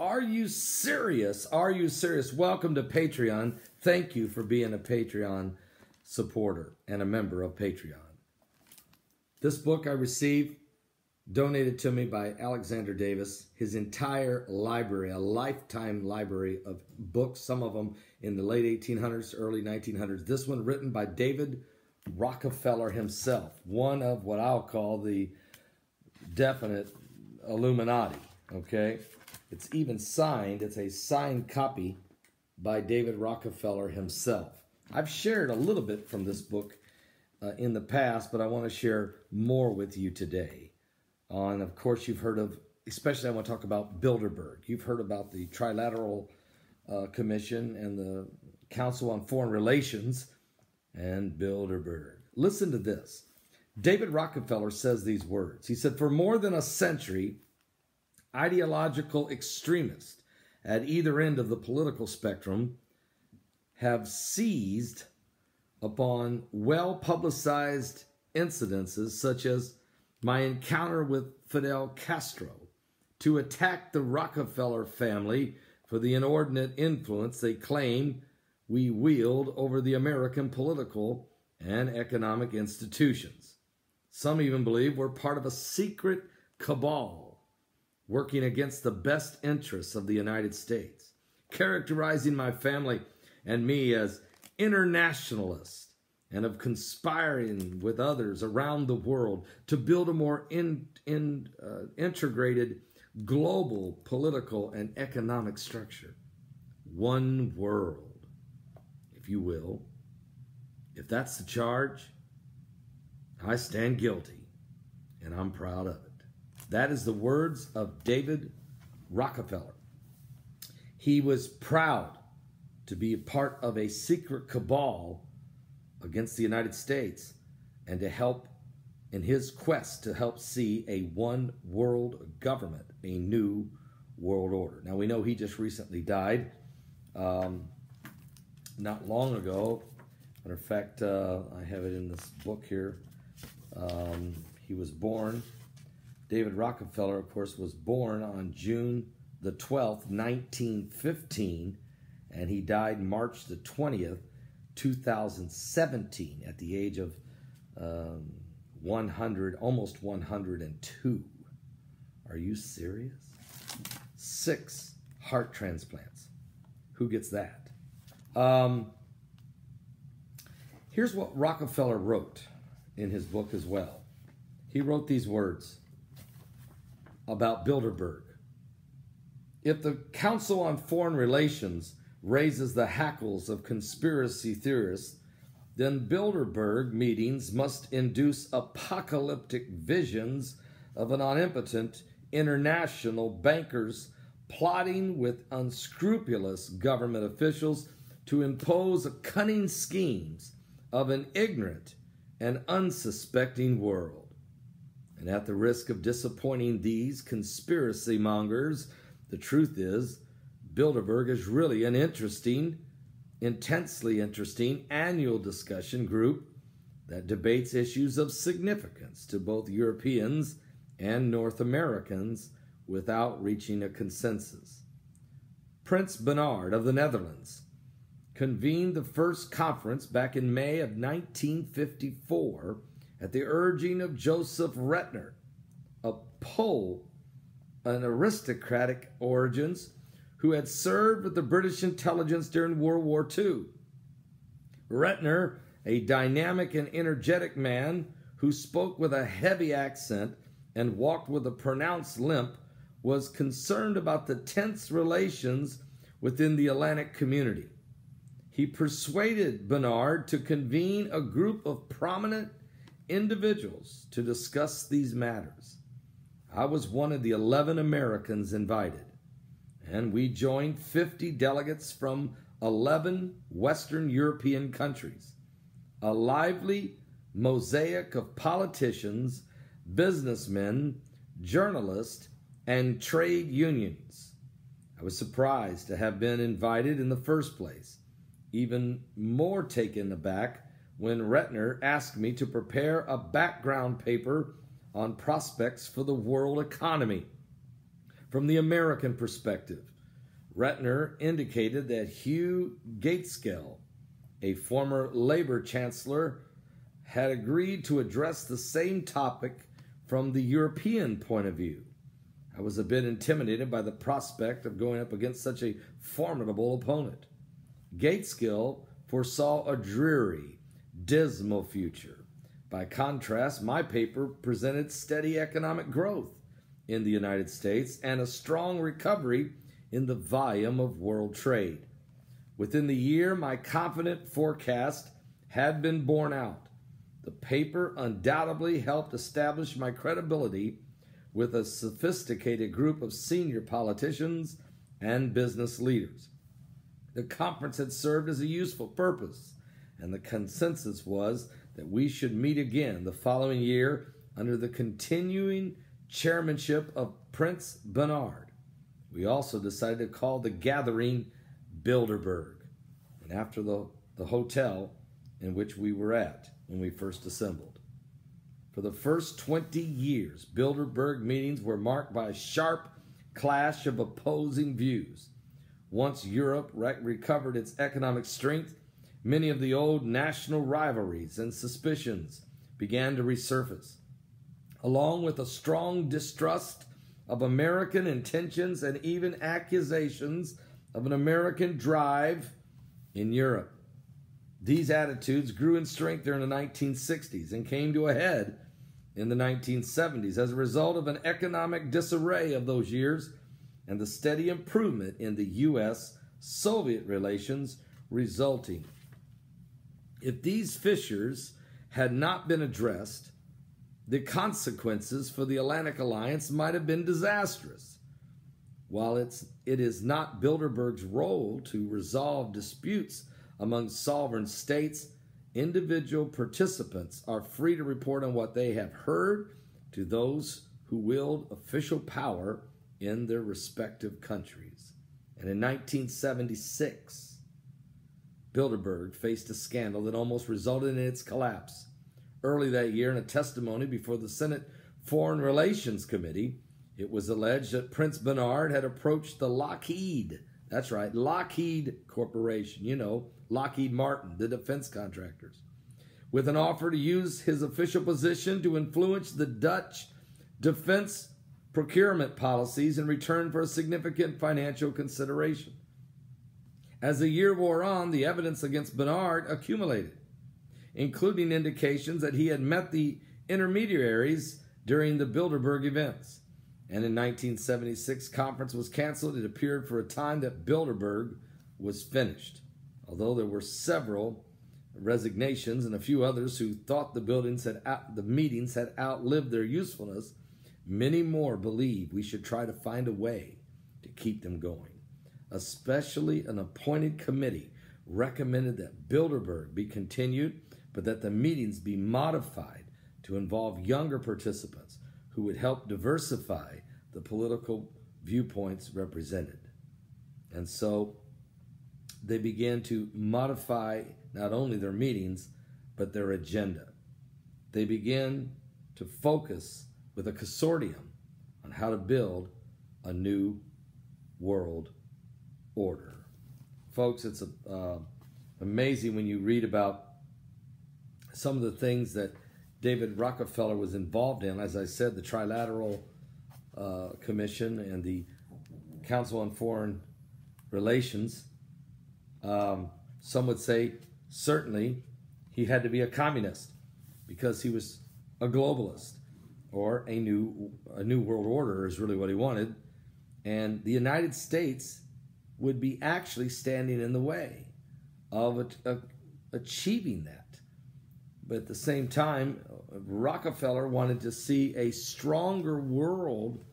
Are you serious? Are you serious? Welcome to Patreon. Thank you for being a Patreon supporter and a member of Patreon. This book I received, donated to me by Alexander Davis, his entire library, a lifetime library of books, some of them in the late 1800s, early 1900s. This one written by David Rockefeller himself, one of what I'll call the definite Illuminati, okay? It's even signed. It's a signed copy by David Rockefeller himself. I've shared a little bit from this book in the past, but I want to share more with you today. Of course, you've heard of, especially I want to talk about Bilderberg. You've heard about the Trilateral Commission and the Council on Foreign Relations and Bilderberg. Listen to this. David Rockefeller says these words. He said, for more than a century, ideological extremists at either end of the political spectrum have seized upon well-publicized incidences such as my encounter with Fidel Castro to attack the Rockefeller family for the inordinate influence they claim we wield over the American political and economic institutions. Some even believe we're part of a secret cabal working against the best interests of the United States, characterizing my family and me as internationalists and of conspiring with others around the world to build a more integrated global political and economic structure. One world, if you will. If that's the charge, I stand guilty, and I'm proud of it. That is the words of David Rockefeller. He was proud to be a part of a secret cabal against the United States and to help in his quest to help see a one world government, a new world order. Now, we know he just recently died not long ago. Matter of fact, I have it in this book here. He was born, David Rockefeller, of course, was born on June the 12th, 1915, and he died March the 20th, 2017, at the age of 100, almost 102. Are you serious? 6 heart transplants. Who gets that? Here's what Rockefeller wrote in his book as well. He wrote these words about Bilderberg. If the Council on Foreign Relations raises the hackles of conspiracy theorists, then Bilderberg meetings must induce apocalyptic visions of an omnipotent international bankers plotting with unscrupulous government officials to impose cunning schemes of an ignorant and unsuspecting world. And at the risk of disappointing these conspiracy mongers, the truth is, Bilderberg is really an interesting, intensely interesting annual discussion group that debates issues of significance to both Europeans and North Americans without reaching a consensus. Prince Bernhard of the Netherlands convened the first conference back in May of 1954 at the urging of Joseph Retner, a Pole, an aristocratic origins, who had served with the British intelligence during World War II. Retner, a dynamic and energetic man who spoke with a heavy accent and walked with a pronounced limp, was concerned about the tense relations within the Atlantic community. He persuaded Bernhard to convene a group of prominent individuals to discuss these matters. I was one of the 11 Americans invited, and we joined 50 delegates from 11 Western European countries, a lively mosaic of politicians, businessmen, journalists, and trade unions. I was surprised to have been invited in the first place, even more taken aback when Retner asked me to prepare a background paper on prospects for the world economy. from the American perspective. Retner indicated that Hugh Gaitskell, a former Labor chancellor, had agreed to address the same topic from the European point of view. I was a bit intimidated by the prospect of going up against such a formidable opponent. Gaitskell foresaw a dreary, dismal future. By contrast, my paper presented steady economic growth in the United States and a strong recovery in the volume of world trade. Within the year, my confident forecast had been borne out. The paper undoubtedly helped establish my credibility with a sophisticated group of senior politicians and business leaders. The conference had served as a useful purpose, and the consensus was that we should meet again the following year under the continuing chairmanship of Prince Bernhard. We also decided to call the gathering Bilderberg, and after the hotel in which we were at when we first assembled. For the first 20 years, Bilderberg meetings were marked by a sharp clash of opposing views. Once Europe recovered its economic strength, many of the old national rivalries and suspicions began to resurface, along with a strong distrust of American intentions and even accusations of an American drive in Europe. These attitudes grew in strength during the 1960s and came to a head in the 1970s as a result of an economic disarray of those years and the steady improvement in the U.S.-Soviet relations resulting. If these fissures had not been addressed, the consequences for the Atlantic Alliance might have been disastrous. While it is not Bilderberg's role to resolve disputes among sovereign states, individual participants are free to report on what they have heard to those who wield official power in their respective countries. And in 1976, Bilderberg faced a scandal that almost resulted in its collapse. Early that year, in a testimony before the Senate Foreign Relations Committee, it was alleged that Prince Bernhard had approached the Lockheed Corporation, Lockheed Martin, the defense contractors, with an offer to use his official position to influence the Dutch defense procurement policies in return for a significant financial consideration. As the year wore on, the evidence against Bernhard accumulated, including indications that he had met the intermediaries during the Bilderberg events. And in 1976, conference was canceled. It appeared for a time that Bilderberg was finished. Although there were several resignations and a few others who thought the meetings had outlived their usefulness, many more believe we should try to find a way to keep them going. Especially an appointed committee recommended that Bilderberg be continued, but that the meetings be modified to involve younger participants who would help diversify the political viewpoints represented. And so they began to modify not only their meetings, but their agenda. They began to focus with a consortium on how to build a new world order. Folks, it's amazing when you read about some of the things that David Rockefeller was involved in. As I said, the Trilateral Commission and the Council on Foreign Relations. Some would say certainly he had to be a communist because he was a globalist, or a new world order is really what he wanted. And the United States would be actually standing in the way of achieving that. But at the same time, Rockefeller wanted to see a stronger world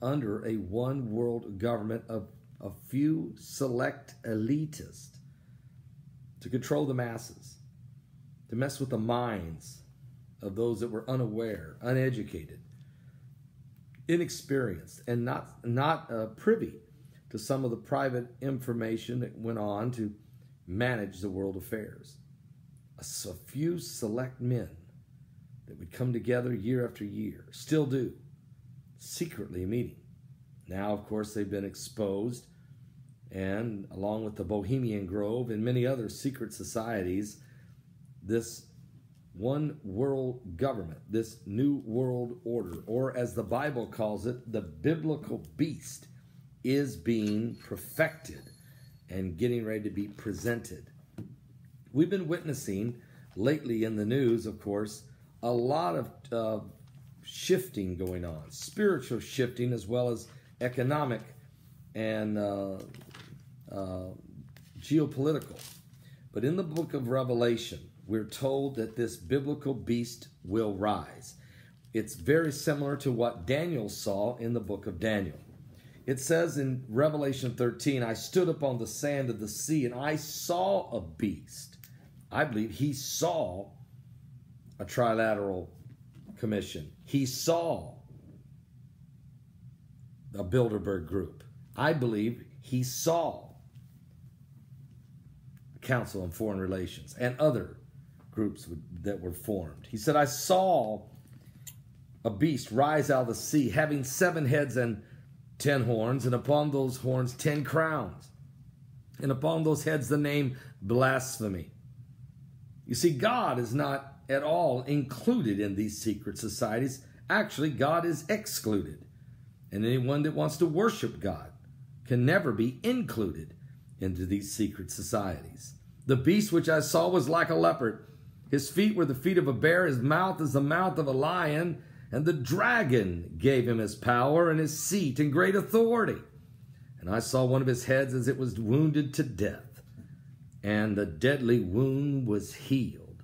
under a one world government of a few select elitists to control the masses, to mess with the minds of those that were unaware, uneducated, inexperienced, and not privy to some of the private information that went on to manage the world affairs. A few select men that would come together year after year, still do, secretly meeting Now, of course, they've been exposed, and along with the Bohemian Grove and many other secret societies, this one world government, this new world order, or as the Bible calls it, the biblical beast, is being perfected and getting ready to be presented. We've been witnessing lately in the news, of course, a lot of shifting going on, spiritual shifting as well as economic and geopolitical. But in the book of Revelation, we're told that this biblical beast will rise. It's very similar to what Daniel saw in the book of Daniel. It says in Revelation 13, I stood upon the sand of the sea and I saw a beast. I believe he saw a trilateral commission. He saw a Bilderberg group. I believe he saw the Council on Foreign Relations and other groups that were formed. He said, I saw a beast rise out of the sea, having 7 heads and 10 horns, and upon those horns 10 crowns, and upon those heads the name blasphemy. You see, God is not at all included in these secret societies. Actually, God is excluded. And anyone that wants to worship God can never be included into these secret societies. The beast which I saw was like a leopard. His feet were the feet of a bear. His mouth is the mouth of a lion. And the dragon gave him his power and his seat and great authority. And I saw one of his heads as it was wounded to death. And the deadly wound was healed.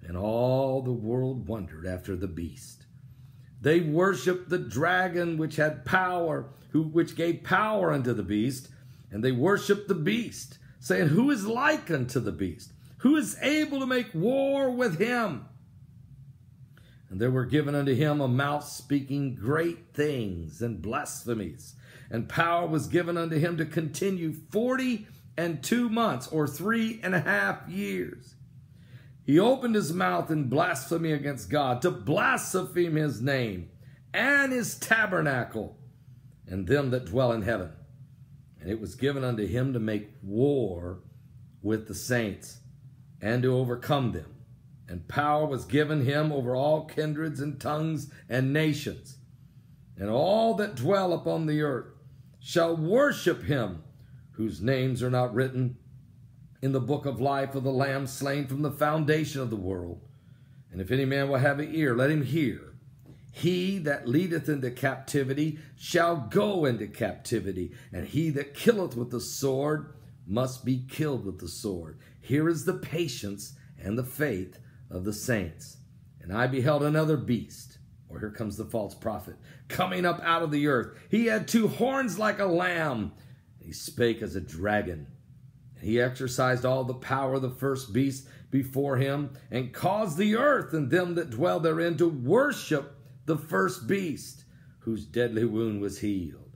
And all the world wondered after the beast. They worshiped the dragon which had power, which gave power unto the beast. And they worshiped the beast, saying, who is like unto the beast? Who is able to make war with him? And there were given unto him a mouth speaking great things and blasphemies. And power was given unto him to continue 42 months, or 3.5 years. He opened his mouth in blasphemy against God, to blaspheme his name and his tabernacle and them that dwell in heaven. And it was given unto him to make war with the saints and to overcome them. And power was given him over all kindreds and tongues and nations. And all that dwell upon the earth shall worship him, whose names are not written in the book of life of the Lamb slain from the foundation of the world. And if any man will have an ear, let him hear. He that leadeth into captivity shall go into captivity, and he that killeth with the sword must be killed with the sword. Here is the patience and the faith of the saints. And I beheld another beast, or here comes the false prophet, coming up out of the earth. He had 2 horns like a lamb. He spake as a dragon. And he exercised all the power of the first beast before him, and caused the earth and them that dwell therein to worship the first beast, whose deadly wound was healed.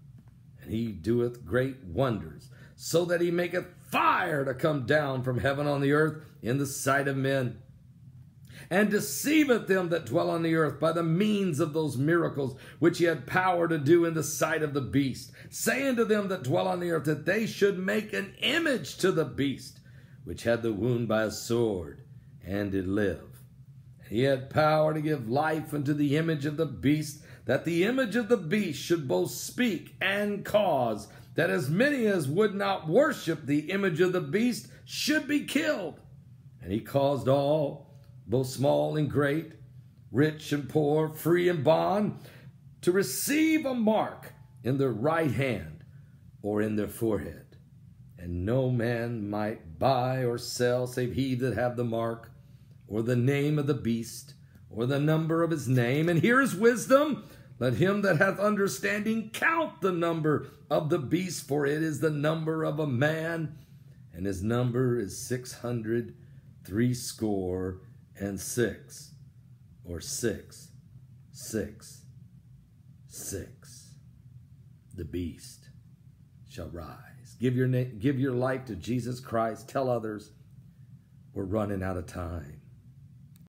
And he doeth great wonders, so that he maketh fire to come down from heaven on the earth in the sight of men, and deceiveth them that dwell on the earth by the means of those miracles which he had power to do in the sight of the beast, saying to them that dwell on the earth that they should make an image to the beast, which had the wound by a sword, and did live. He had power to give life unto the image of the beast, that the image of the beast should both speak and cause that as many as would not worship the image of the beast should be killed. And he caused all, both small and great, rich and poor, free and bond, to receive a mark in their right hand or in their forehead. And no man might buy or sell save he that have the mark, or the name of the beast, or the number of his name. And here is wisdom. Let him that hath understanding count the number of the beast, for it is the number of a man, and his number is 666, or 666. The beast shall rise. Give your life to Jesus Christ. Tell others we're running out of time.